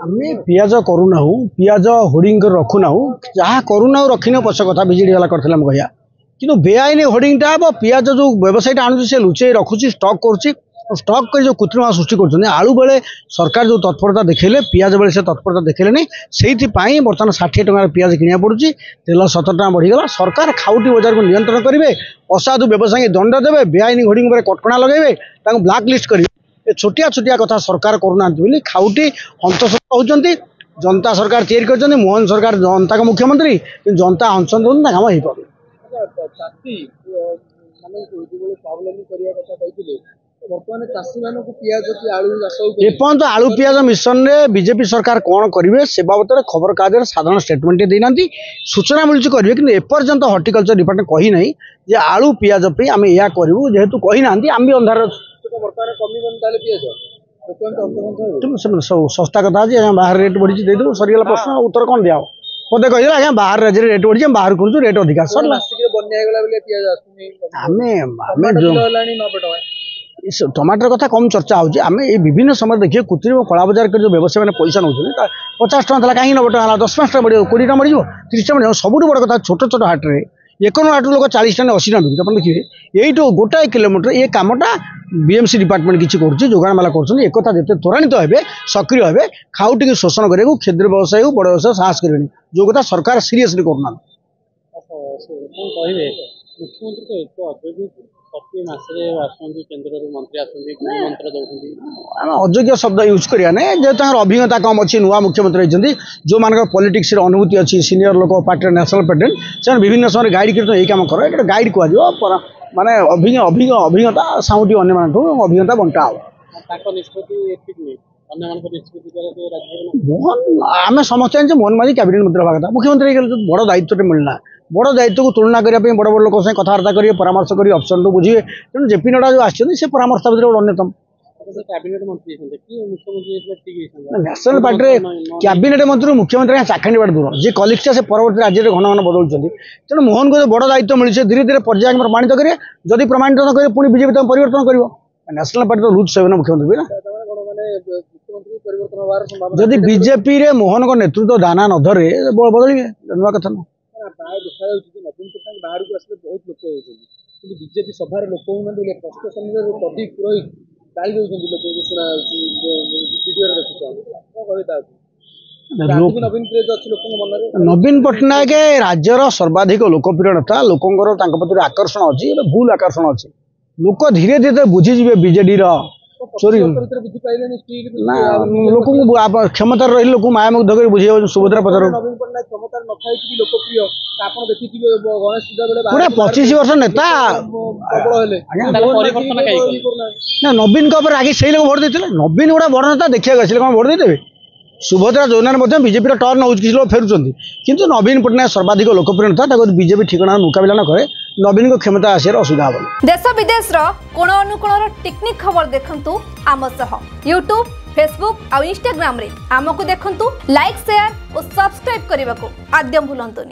आमे पियाज करूना पियाज होर्डिंग रखुना जहाँ करूना रखी पछ कथा विजेडी वाला करथिला कहिया किंतु बेआईन होर्डिंग हम पियाज जो व्यवसायी आणुची से लुचे रखुची स्टॉक करुच्ची स्टॉक कर जो कृत्रिम सृष्टि कर आलू बेले सरकार जो तत्परता देखले पियाज बेले से तत्परता देखले से बर्तमान 60 टंका पियाज किना पड़ुची तेल 70 टका बढ़ीगला सरकार खाउटी बजार को नियंत्रण करेंगे असाधु व्यवसायी दंड देवे बेआईन होर्डिंग कटकणा लगे ब्लाक लिस्ट करेंगे छोटिया छोटिया कथा सरकार करूना खाउटी हंतसंत होती जनता सरकार तैयारी कर मोहन सरकार जनता का मुख्यमंत्री जनता हंसन दौन काम हो पार एपर्त आलू पियाज मिशन रे बीजेपी सरकार कौन करेंगे से बाबद खबर कागज साधारण स्टेटमेंट देना सूचना मिलूँ करेंगे कि एपर्यंत हर्टिकलचर डिपार्टमेंट कही ना जे आलू पियाज आम या करूँ जेहेतु कही ना आम भी अंधार सस्ता कथा बाहर रेट बढ़ी दे दो सरीगला प्रश्न उत्तर कौन दिया मत कही आज्ञा बाहर राज्य रेट बढ़ी बाहर करूँ रेट अधिका सरला टमाटर कथा कम चर्चा होमें ये विभिन्न समय देखिए कृत्रिम कला बजार जो व्यवसायी मैंने पैसा नौ 50 टका कहीं 90 टका 10-5 टका बढ़ 20 टका बढ़ 30 टका बढ़ सब बड़ कथा छोट छोट हाट में 51 हाट लोक 40 टका 80 टका बिकुचे देखिए यही गोटाए किलोमीटर ये कमटा बीएमसी डिपार्टमेंट किसी जोगाण माला कर एक जिते त्वरान्वित हे सक्रिय हे खाउटी शोषण करने क्षुद्र व्यवसायी बड़ व्यवसाय साहस करेंगे जो कथा सरकार सीरियसली करूना अयोग्य शब्द यूज करिया ने जेहेतु अभिज्ञता कम अच्छी नुआ मुख्यमंत्री होती जो मान पॉलिटिक्स अनुभूति अच्छी सीनियर लोक पार्टी नेशनल प्रेसिडेंट से विभिन्न समय गाइड कर काम कर गाइड कह माने अभिज्ञता साउटी अन्य अभिज्ञता बंटा मोहन आम समस्या मोहन माझी कैबिनेट मंत्री हवा कथा मुख्यमंत्री बड़ दायित्व मिलना बड़ दायित्व को तुलना करने बड़ बड़ लोक कथबार्ता करेंगे परामर्श करेंगे ऑप्शन टू बुझे तेणु जेपी नड्डा जो आसे परामर्श भर गोटे अन्यतम नेशनल पार्टी कैबिनेट मंत्री मुख्यमंत्री चाखंडी बाड़ दूर जी कलिक्स से परवर्ती राज्य में घन घन बदलुं तेणु मोहन को बड़ दायित्व मिली धीरे धीरे पर्याय प्रमाणित करेंगे जदि प्रमाणित न करेंगे पुणी बीजेपी तक परिवर्तन कर नेशनल पार्टी तो लुज सेवन मुख्यमंत्री ना जदि बीजेपी रे मोहन को नेतृत्व दाना न धरे बदल नुआ कथा ना बीजेपी सभार नवीन पट्टनायक राज्यर सर्वाधिक लोकप्रिय नेता लोकंर प्रति आकर्षण अच्छी भूल आकर्षण अच्छी लोक धीरे धीरे बुझीजे बीजेडी चोरी ना लोक क्षमता रही लोक माया मुग्ध कर बुझे सुभद्रा पचार पूरा 25 वर्ष नेता ना नवीन आगे से लोग भोट देते नवीन गोटा बड़ नेता देखा कौन भोट देते सुभद्रा जोनार बीजेपी टर्न हो किसी लोग फेरुंट किंतु नवीन पट्टनायक सर्वाधिक लोकप्रिय नेता बीजेपी ठिकाना मुकाबला न करे नवीन को क्षमता आसार असुविधा हम देश विदेश कोण अनुकोण टेक्निक खबर देखंतु आम सह यूट्यूब फेसबुक और इंस्टाग्राम रे आमको देखंतु लाइक शेयर और सब्सक्राइब करने को आद्यम भूलंतुनी।